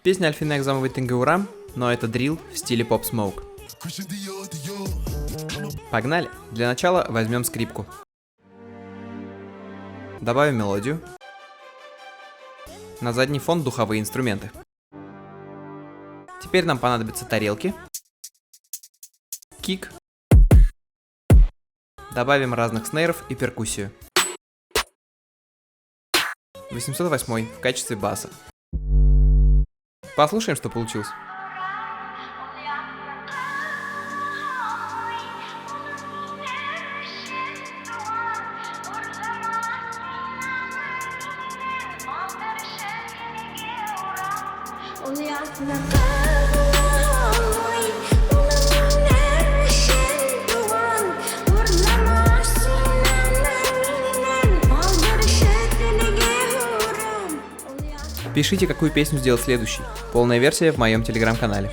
Песня Альфина Экзамовой Тенгеурам, но это дрил в стиле Pop Smoke. Погнали! Для начала возьмем скрипку. Добавим мелодию. На задний фон духовые инструменты. Теперь нам понадобятся тарелки. Кик. Добавим разных снейров и перкуссию. 808 в качестве баса. Послушаем, что получилось. Пишите, какую песню сделать следующей. Полная версия в моем телеграм-канале.